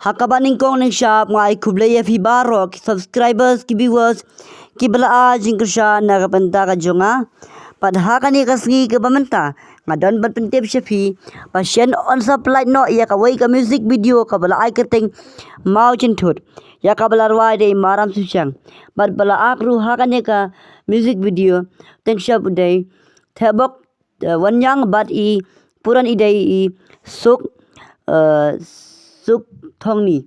Hakabaning kong ng shop nga ikublaya fi baro ki subscribers ki viewers ki balaa jing kersya nakapanta ka jonga padha ni kasngi ke bamanta nga don bat pentip shafi pasien on supply no ya ka wai ka music video ka bala ai keting mau jynthut ya ka bala rwai de maram susyang bat bala akru hakane ka music video ten shop de thabok wanyang bat I puran idai I suk suk thongni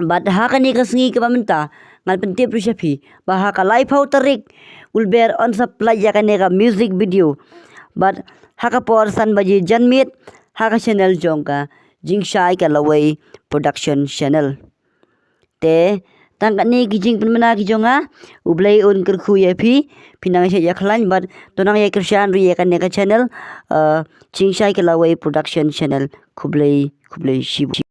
bat hakani kasngi ke pamenta ngal pentip rusyafi bah ka live how tarik ulber on supply ya kane ka music video bat haka porsan baji janmit haka channel jongka jingshai ka lawai production channel te tangkani kijing penmena ki jonga ublai un kerku ya phi pinang ya yakhlan bat tonang ya kersyan ri ya kane ka channel jingshai ka lawai production channel kublai shibu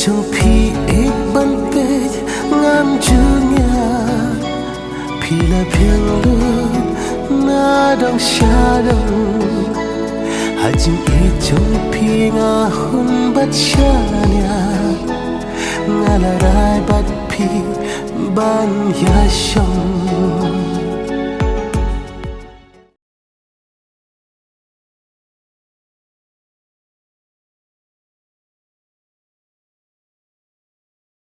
जो भी एक बन पे ngam junya phila phiang lu na dong sha dong ha jing e jo phi nga hun bat sha nya ngala rai bat phi ban ya shong